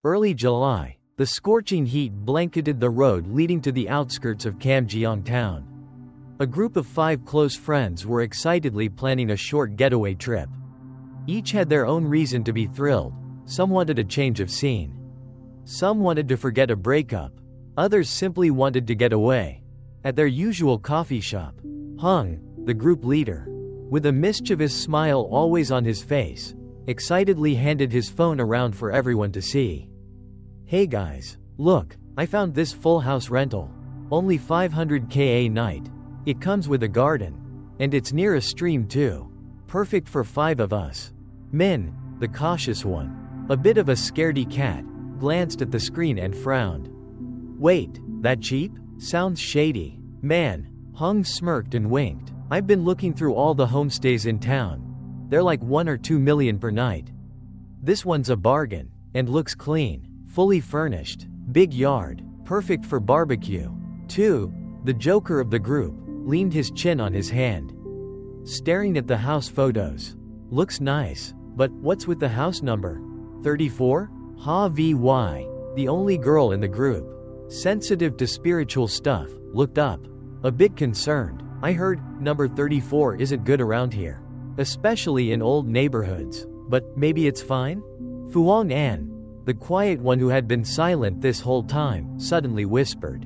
Early July. The scorching heat blanketed the road leading to the outskirts of Kamjeong town. A group of 5 close friends were excitedly planning a short getaway trip. Each had their own reason to be thrilled. Some wanted a change of scene. Some wanted to forget a breakup. Others simply wanted to get away. At their usual coffee shop, Phuong, the group leader, with a mischievous smile always on his face, excitedly handed his phone around for everyone to see. "Hey guys, look, I found this full house rental. Only 500k a night. It comes with a garden. And it's near a stream too. Perfect for 5 of us." Min, the cautious one, a bit of a scaredy cat, glanced at the screen and frowned. "Wait, that cheap? Sounds shady." "Man," Phuong smirked and winked. "I've been looking through all the homestays in town. They're like 1 or 2 million per night. This one's a bargain, and looks clean, fully furnished, big yard, perfect for barbecue, too." The joker of the group leaned his chin on his hand, staring at the house photos. "Looks nice, but what's with the house number? 34? Ha-vy, the only girl in the group, sensitive to spiritual stuff, looked up, a bit concerned. "I heard number 34 isn't good around here, especially in old neighborhoods, but maybe it's fine?" Phuong Anh, the quiet one who had been silent this whole time, suddenly whispered.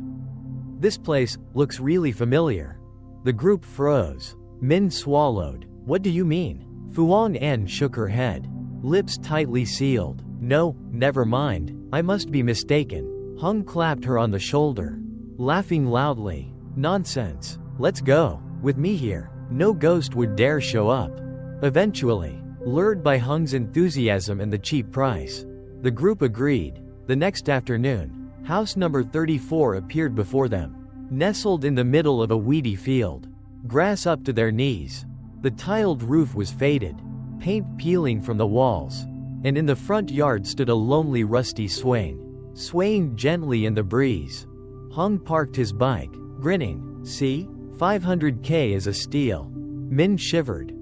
"This place looks really familiar." The group froze. Min swallowed. "What do you mean?" Phuong Anh shook her head, lips tightly sealed. "No, never mind, I must be mistaken." Phuong clapped her on the shoulder, laughing loudly. "Nonsense. Let's go. With me here, no ghost would dare show up." Eventually, lured by Phuong's enthusiasm and the cheap price, the group agreed. The next afternoon, house number 34 appeared before them, nestled in the middle of a weedy field, grass up to their knees. The tiled roof was faded, paint peeling from the walls, and in the front yard stood a lonely rusty swing, swaying gently in the breeze. Phuong parked his bike, grinning. "See? 500k is a steal." Min shivered.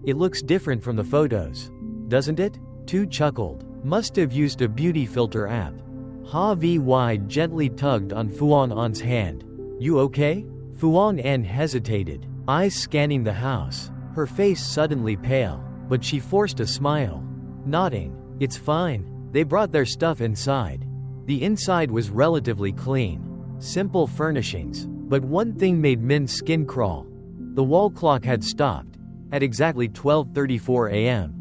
It looks different from the photos. Doesn't it?" Tu chuckled. "Must have used a beauty filter app." Ha-vy gently tugged on Phuong Anh's hand. "You okay?" Phuong Anh hesitated, eyes scanning the house, her face suddenly pale, but she forced a smile. Nodding, "It's fine. They brought their stuff inside." The inside was relatively clean, simple furnishings, but one thing made Min's skin crawl. The wall clock had stopped, at exactly 12:34 a.m.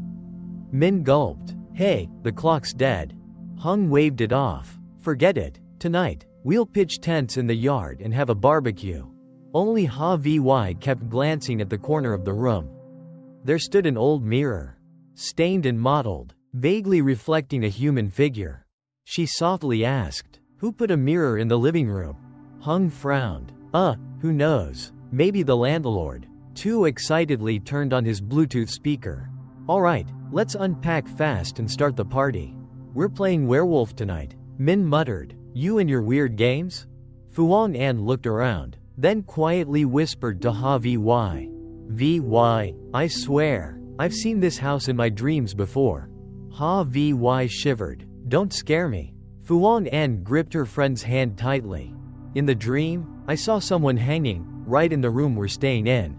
Min gulped. "Hey, the clock's dead." Phuong waved it off. "Forget it. Tonight, we'll pitch tents in the yard and have a barbecue." Only Ha-vy kept glancing at the corner of the room. There stood an old mirror, stained and mottled, vaguely reflecting a human figure. She softly asked, "Who put a mirror in the living room?" Phuong frowned. Who knows? Maybe the landlord." Tu excitedly turned on his Bluetooth speaker. "All right, let's unpack fast and start the party. We're playing werewolf tonight." Min muttered. "You and your weird games?" Phuong Anh looked around, then quietly whispered to Ha-vy. "Vy, I swear, I've seen this house in my dreams before." Ha-vy shivered. "Don't scare me." Phuong Anh gripped her friend's hand tightly. "In the dream, I saw someone hanging, right in the room we're staying in."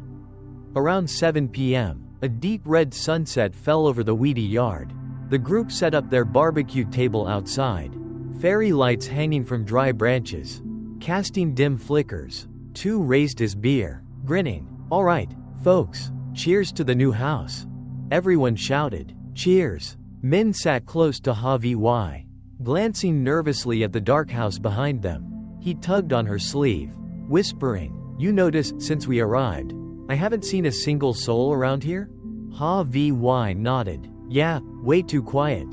Around 7 p.m., a deep red sunset fell over the weedy yard. The group set up their barbecue table outside, fairy lights hanging from dry branches, casting dim flickers. Tu raised his beer, grinning. "All right, folks, cheers to the new house." Everyone shouted, "Cheers." Min sat close to Ha-vy, glancing nervously at the dark house behind them. He tugged on her sleeve, whispering, "You noticed since we arrived, I haven't seen a single soul around here?" Ha-vy nodded. "Yeah, way too quiet."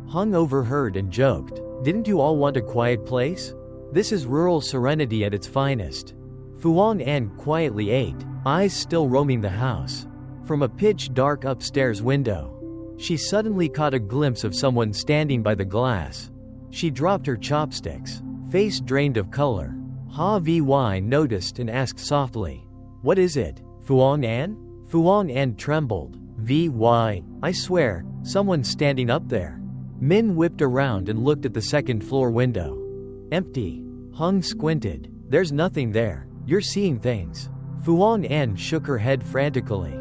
Phuong overheard and joked, "Didn't you all want a quiet place? This is rural serenity at its finest." Phuong Anh quietly ate, eyes still roaming the house. From a pitch-dark upstairs window, she suddenly caught a glimpse of someone standing by the glass. She dropped her chopsticks, face drained of color. Ha-vy noticed and asked softly, "What is it, Phuong Anh?" Phuong Anh trembled. "Vy, I swear, someone's standing up there." Min whipped around and looked at the second-floor window. Empty. Hung squinted. There's nothing there. You're seeing things. Phuong Anh shook her head frantically.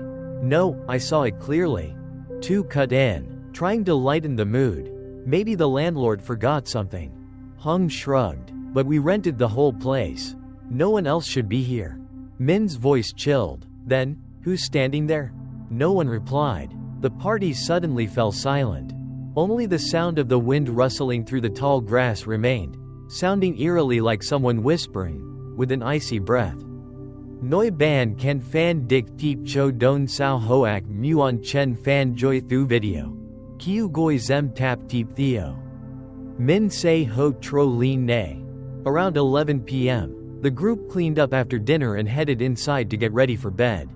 No, I saw it clearly. Tu cut in, trying to lighten the mood. Maybe the landlord forgot something. Hung shrugged. But we rented the whole place. No one else should be here. Min's voice chilled. Then, who's standing there? No one replied. The party suddenly fell silent. Only the sound of the wind rustling through the tall grass remained, sounding eerily like someone whispering, with an icy breath. Noi ban kan fan dik tip cho don sao hoak muon chen fan joy thu video. Kiu goi zem tap tip theo. Min say ho tro lin ne. Around 11 p.m., the group cleaned up after dinner and headed inside to get ready for bed.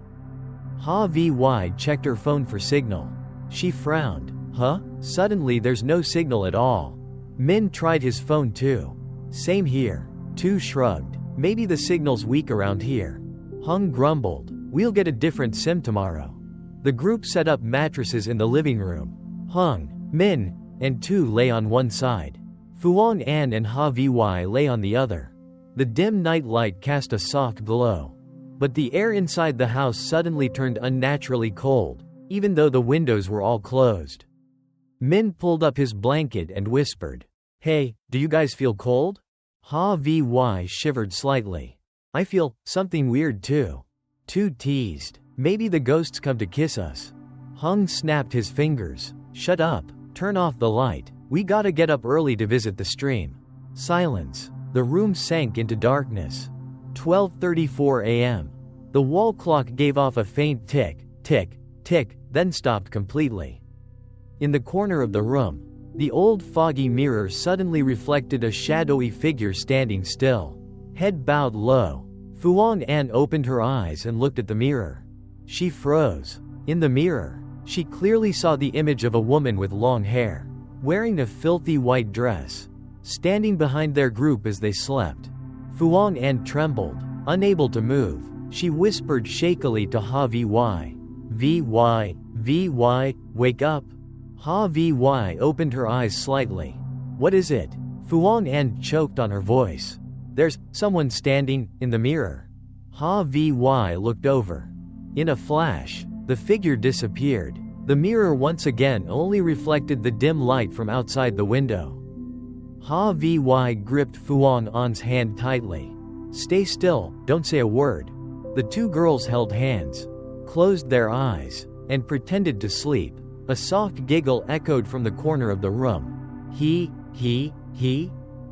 Ha Vy checked her phone for signal. She frowned. Huh? Suddenly there's no signal at all. Min tried his phone too. Same here. Tu shrugged. Maybe the signal's weak around here. Hung grumbled. We'll get a different SIM tomorrow. The group set up mattresses in the living room. Hung, Min, and Tu lay on one side. Phuong Anh and Ha Vy lay on the other. The dim night light cast a soft glow. But the air inside the house suddenly turned unnaturally cold, even though the windows were all closed. Min pulled up his blanket and whispered, Hey, do you guys feel cold? Ha Vy shivered slightly. I feel something weird too. Tu teased. Maybe the ghosts come to kiss us. Hung snapped his fingers. Shut up. Turn off the light. We gotta get up early to visit the stream. Silence. The room sank into darkness. 12:34 a.m. The wall clock gave off a faint tick, tick, tick, then stopped completely. In the corner of the room, the old foggy mirror suddenly reflected a shadowy figure standing still. Head bowed low. Phuong Anh opened her eyes and looked at the mirror. She froze. In the mirror, she clearly saw the image of a woman with long hair, wearing a filthy white dress, standing behind their group as they slept. Phuong Anh trembled, unable to move. She whispered shakily to Ha Vy. Vy, wake up. Ha Vy opened her eyes slightly. What is it? Phuong Anh choked on her voice. There's someone standing in the mirror. Ha Vy looked over. In a flash, the figure disappeared. The mirror once again only reflected the dim light from outside the window. Ha Vy gripped Phuong Anh's hand tightly. Stay still, don't say a word. The two girls held hands, closed their eyes, and pretended to sleep. A soft giggle echoed from the corner of the room. He.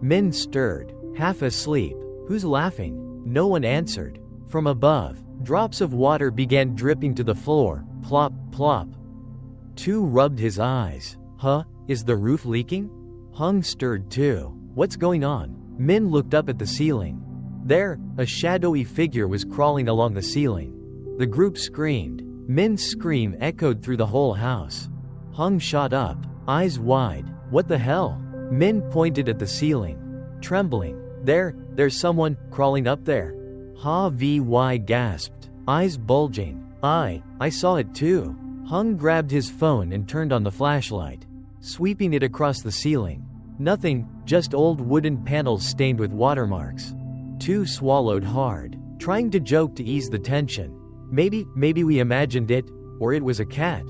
Min stirred, half asleep. Who's laughing? No one answered. From above, drops of water began dripping to the floor. Plop, plop. Tu rubbed his eyes. Huh? Is the roof leaking? Hung stirred too. What's going on? Min looked up at the ceiling. There, a shadowy figure was crawling along the ceiling. The group screamed. Min's scream echoed through the whole house. Hung shot up, eyes wide. What the hell? Min pointed at the ceiling, trembling. There's someone crawling up there. Ha Vy gasped, eyes bulging. I saw it too. Hung grabbed his phone and turned on the flashlight, sweeping it across the ceiling. Nothing, just old wooden panels stained with watermarks. Tu swallowed hard, trying to joke to ease the tension. Maybe we imagined it, or it was a cat.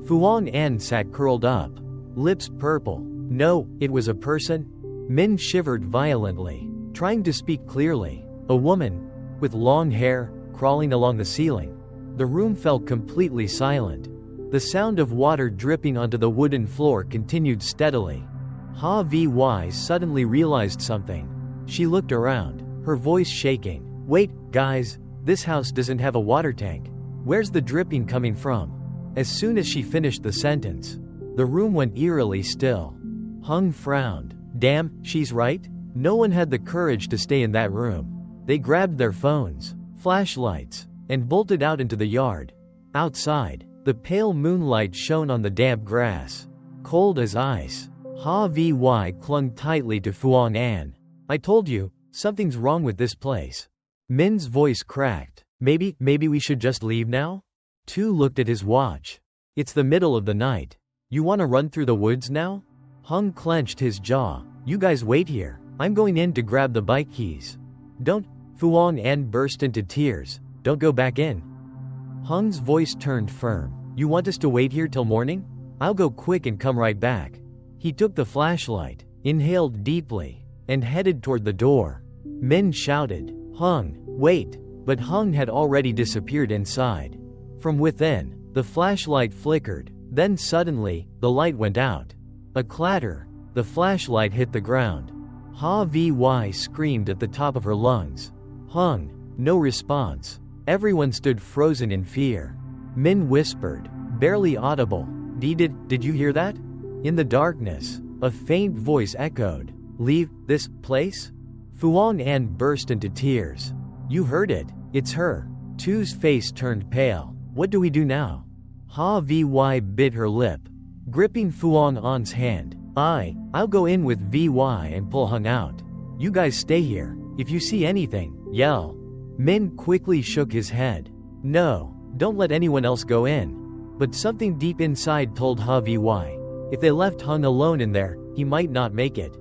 Phuong Anh sat curled up, lips purple. No, it was a person. Min shivered violently, trying to speak clearly. A woman, with long hair, crawling along the ceiling. The room felt completely silent. The sound of water dripping onto the wooden floor continued steadily. Ha Vy suddenly realized something. She looked around, her voice shaking. Wait, guys, this house doesn't have a water tank. Where's the dripping coming from? As soon as she finished the sentence, the room went eerily still. Hung frowned. Damn, she's right. No one had the courage to stay in that room. They grabbed their phones, flashlights, and bolted out into the yard. Outside, the pale moonlight shone on the damp grass, cold as ice. Ha Vy clung tightly to Phuong Anh. I told you, something's wrong with this place. Min's voice cracked. Maybe we should just leave now? Tu looked at his watch. It's the middle of the night. You want to run through the woods now? Hung clenched his jaw. You guys wait here. I'm going in to grab the bike keys. Don't. Phuong Anh burst into tears. Don't go back in. Hung's voice turned firm. You want us to wait here till morning? I'll go quick and come right back. He took the flashlight, inhaled deeply, and headed toward the door. Min shouted, Hung, wait! But Hung had already disappeared inside. From within, the flashlight flickered, then suddenly, the light went out. A clatter, the flashlight hit the ground. Ha-vy screamed at the top of her lungs. Hung, no response. Everyone stood frozen in fear. Min whispered, barely audible, Did you hear that? In the darkness, a faint voice echoed, Leave this place? Phuong Anh burst into tears. You heard it, it's her. Tu's face turned pale. What do we do now? Ha-vy bit her lip, gripping Phuong Anh's hand. I'll go in with Vy and pull Hung out. You guys stay here. If you see anything, yell. Min quickly shook his head. No, don't let anyone else go in. But something deep inside told Ha-vy, if they left Hung alone in there, he might not make it.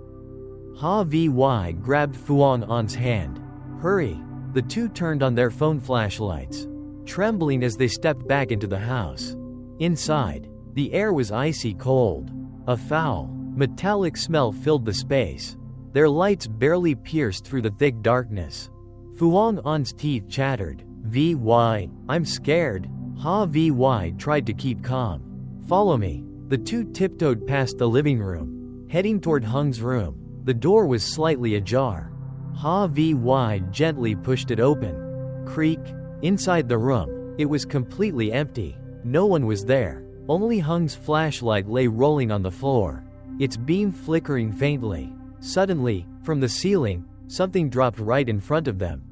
Ha-vy grabbed Phuong Anh's hand. Hurry! The two turned on their phone flashlights, trembling as they stepped back into the house. Inside, the air was icy cold. A foul, metallic smell filled the space. Their lights barely pierced through the thick darkness. Phuong Anh's teeth chattered. Vy, I'm scared. Ha-vy tried to keep calm. Follow me. The two tiptoed past the living room, heading toward Hung's room. The door was slightly ajar. Ha-vy gently pushed it open. Creak. Inside the room, it was completely empty. No one was there. Only Hung's flashlight lay rolling on the floor, its beam flickering faintly. Suddenly, from the ceiling, something dropped right in front of them.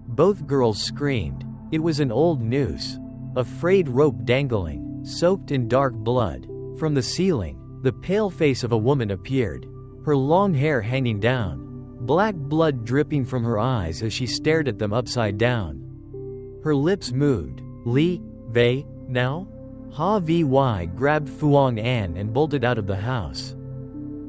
Both girls screamed. It was an old noose, a frayed rope dangling, soaked in dark blood. From the ceiling, the pale face of a woman appeared, her long hair hanging down, black blood dripping from her eyes as she stared at them upside down. Her lips moved. Vey, now? Ha-vy grabbed Phuong Anh and bolted out of the house.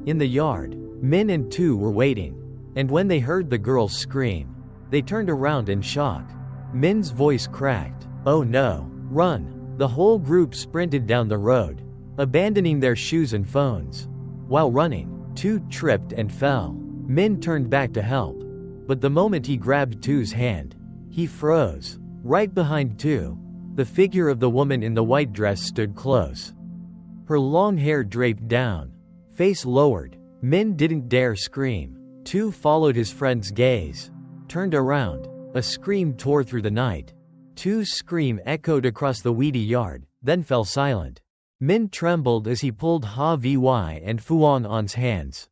In the yard, Min and Tu were waiting, and when they heard the girls scream, they turned around in shock. Min's voice cracked. Oh no, run! The whole group sprinted down the road, abandoning their shoes and phones. While running, Tu tripped and fell. Min turned back to help, but the moment he grabbed Tu's hand, he froze. Right behind Tu, the figure of the woman in the white dress stood close. Her long hair draped down, face lowered. Min didn't dare scream. Tu followed his friend's gaze, turned around. A scream tore through the night. Tu's scream echoed across the weedy yard, then fell silent. Min trembled as he pulled Ha-vy and Phuong Anh's hands.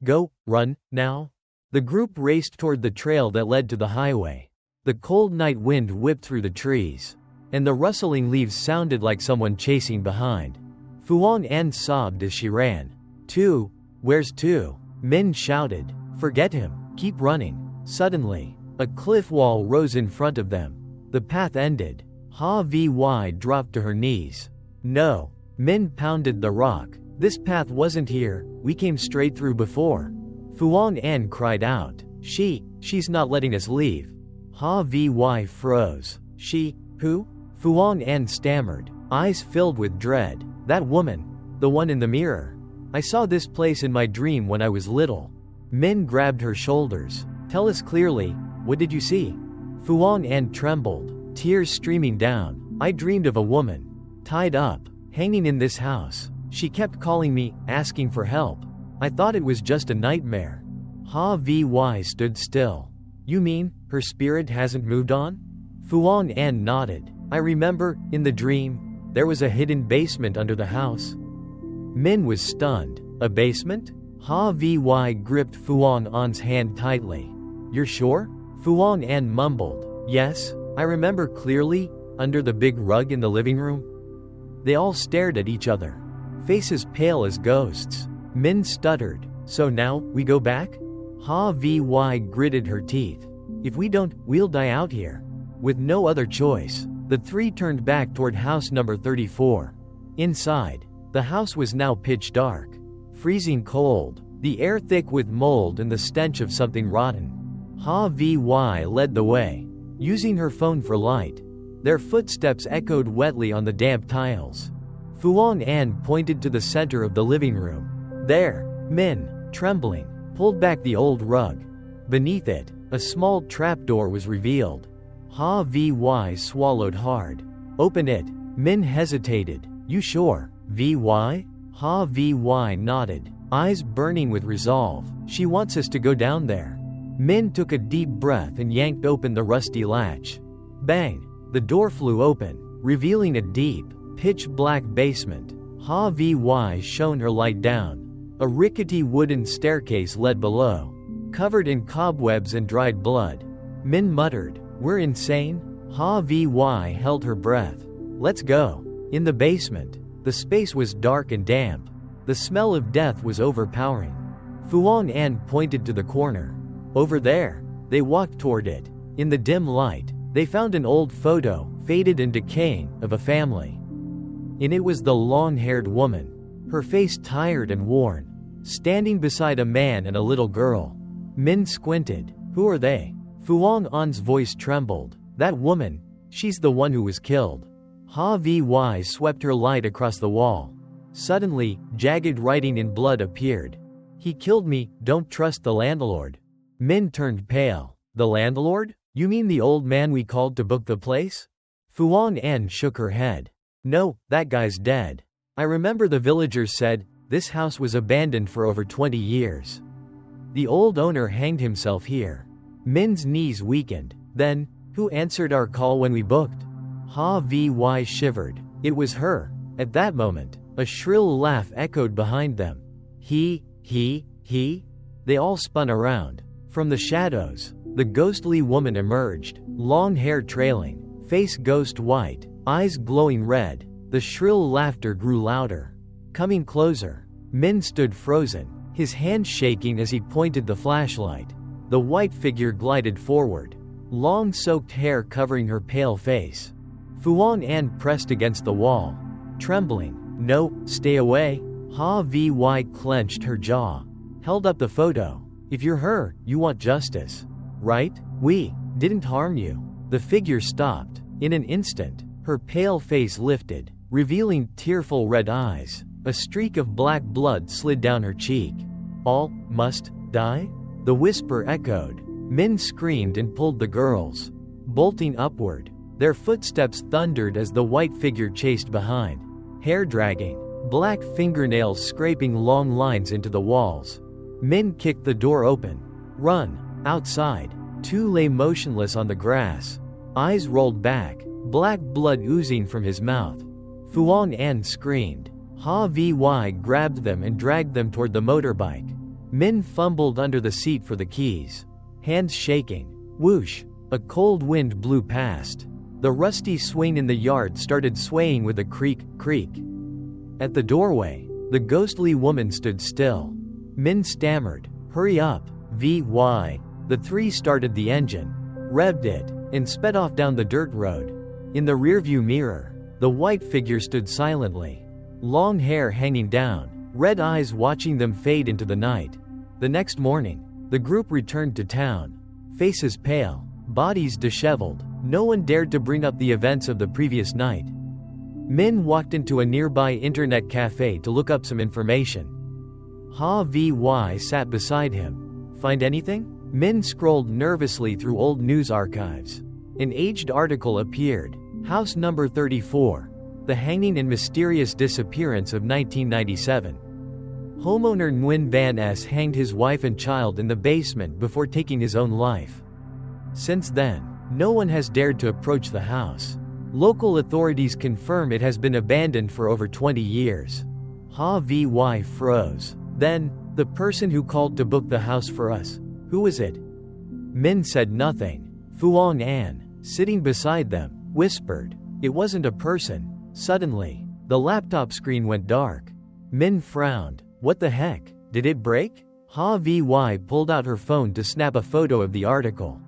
Go, run, now? The group raced toward the trail that led to the highway. The cold night wind whipped through the trees, and the rustling leaves sounded like someone chasing behind. Phuong Anh sobbed as she ran. Tu, where's Tu? Min shouted. Forget him, keep running. Suddenly, a cliff wall rose in front of them. The path ended. Ha-vy dropped to her knees. No. Min pounded the rock. This path wasn't here, we came straight through before. Phuong Anh cried out. She's not letting us leave. Ha-vy froze. Who? Phuong Anh stammered, eyes filled with dread. That woman. The one in the mirror. I saw this place in my dream when I was little. Min grabbed her shoulders. Tell us clearly, what did you see? Phuong Anh trembled, tears streaming down. I dreamed of a woman, tied up, hanging in this house. She kept calling me, asking for help. I thought it was just a nightmare. Ha-vy stood still. You mean, her spirit hasn't moved on? Phuong Anh nodded. I remember, in the dream, there was a hidden basement under the house. Min was stunned. A basement? Ha-vy gripped Phuong Anh's hand tightly. You're sure? Phuong Anh mumbled. Yes, I remember clearly, under the big rug in the living room. They all stared at each other, faces pale as ghosts. Min stuttered. So now, we go back? Ha-vy gritted her teeth. If we don't, we'll die out here. With no other choice, the three turned back toward house number 34. Inside, the house was now pitch dark. freezing cold, the air thick with mold and the stench of something rotten. Ha Vy led the way, using her phone for light. Their footsteps echoed wetly on the damp tiles. Phuong Anh pointed to the center of the living room. There, Min, trembling, pulled back the old rug. Beneath it, a small trapdoor was revealed. Ha Vy swallowed hard. Open it. Min hesitated. You sure, Vy? Ha Vy nodded, eyes burning with resolve. She wants us to go down there. Min took a deep breath and yanked open the rusty latch. Bang! The door flew open, revealing a deep, pitch-black basement. Ha Vy shone her light down. A rickety wooden staircase led below, covered in cobwebs and dried blood. Min muttered, "We're insane?" Ha Vy held her breath. "Let's go." In the basement, the space was dark and damp. The smell of death was overpowering. Phuong Anh pointed to the corner. Over there. They walked toward it. In the dim light, they found an old photo, faded and decaying, of a family. In it was the long-haired woman, her face tired and worn, standing beside a man and a little girl. Min squinted. Who are they? Phuong Anh's voice trembled. That woman. She's the one who was killed. Ha Vy swept her light across the wall. Suddenly, jagged writing in blood appeared. He killed me, don't trust the landlord. Min turned pale. The landlord? You mean the old man we called to book the place? Phuong Anh shook her head. No, that guy's dead. I remember the villagers said, this house was abandoned for over 20 years. The old owner hanged himself here. Min's knees weakened. Then, who answered our call when we booked? Ha Vy shivered. It was her. At that moment, a shrill laugh echoed behind them. He. They all spun around. From the shadows, the ghostly woman emerged, long hair trailing, face ghost white, eyes glowing red. The shrill laughter grew louder. Coming closer, Min stood frozen, his hand shaking as he pointed the flashlight. The white figure glided forward, long soaked hair covering her pale face. Phuong Anh pressed against the wall, trembling. No, stay away. Ha Vy clenched her jaw, held up the photo. If you're her, you want justice, right? We didn't harm you. The figure stopped. In an instant, her pale face lifted, revealing tearful red eyes. A streak of black blood slid down her cheek. All must die? The whisper echoed. Min screamed and pulled the girls, bolting upward. Their footsteps thundered as the white figure chased behind, hair dragging, black fingernails scraping long lines into the walls. Min kicked the door open. Run! Outside, two lay motionless on the grass, eyes rolled back, black blood oozing from his mouth. Phuong Anh screamed. Ha Vy grabbed them and dragged them toward the motorbike. Min fumbled under the seat for the keys, hands shaking. Whoosh! A cold wind blew past. The rusty swing in the yard started swaying with a creak. At the doorway, the ghostly woman stood still. Min stammered, "Hurry up, Vy." The three started the engine, revved it, and sped off down the dirt road. In the rearview mirror, the white figure stood silently, long hair hanging down, red eyes watching them fade into the night. The next morning, the group returned to town, faces pale, bodies disheveled. No one dared to bring up the events of the previous night. Min walked into a nearby internet cafe to look up some information. Ha Vy sat beside him. Find anything? Min scrolled nervously through old news archives. An aged article appeared. House number 34. The hanging and mysterious disappearance of 1997. Homeowner Nguyen Van S hanged his wife and child in the basement before taking his own life. Since then, no one has dared to approach the house. Local authorities confirm it has been abandoned for over 20 years. Ha Vy froze. Then, the person who called to book the house for us, who was it? Min said nothing. Phuong Anh, sitting beside them, whispered. It wasn't a person. Suddenly, the laptop screen went dark. Min frowned. What the heck? Did it break? Ha Vy pulled out her phone to snap a photo of the article.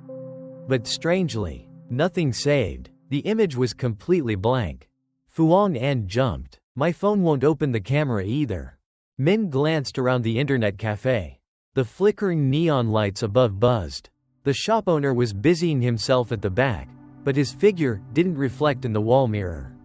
But strangely, nothing saved. The image was completely blank. Phuong Anh jumped. My phone won't open the camera either. Min glanced around the internet cafe. The flickering neon lights above buzzed. The shop owner was busying himself at the back, but his figure didn't reflect in the wall mirror.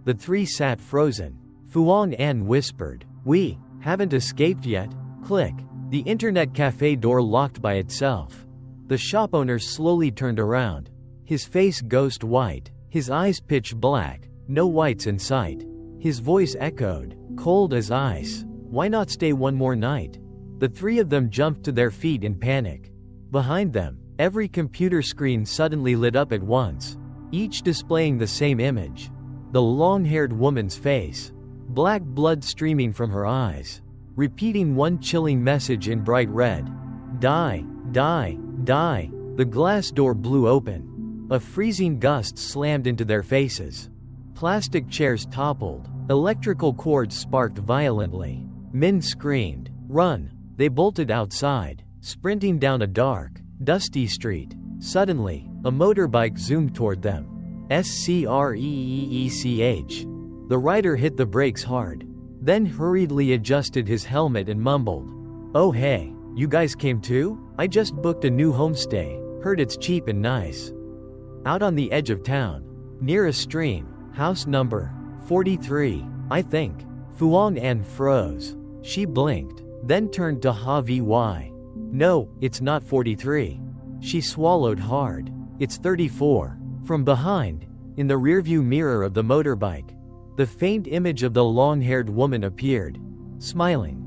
The three sat frozen. Phuong Anh whispered, "We haven't escaped yet." Click. The internet cafe door locked by itself. The shop owner slowly turned around. His face ghost white, his eyes pitch black, no whites in sight. His voice echoed, cold as ice. "Why not stay one more night?" The three of them jumped to their feet in panic. Behind them, every computer screen suddenly lit up at once, each displaying the same image. The long-haired woman's face, black blood streaming from her eyes, repeating one chilling message in bright red. "Die, die, die." The glass door blew open. A freezing gust slammed into their faces. Plastic chairs toppled. Electrical cords sparked violently. Min screamed, "Run!" They bolted outside, sprinting down a dark, dusty street. Suddenly, a motorbike zoomed toward them. Screech. The rider hit the brakes hard, then hurriedly adjusted his helmet and mumbled, "Oh hey, you guys came too? I just booked a new homestay, heard it's cheap and nice. Out on the edge of town, near a stream, house number 43, I think." Phuong Anh froze. She blinked, then turned to Vy. "No, it's not 43. She swallowed hard. "It's 34. From behind, in the rearview mirror of the motorbike, the faint image of the long-haired woman appeared, smiling.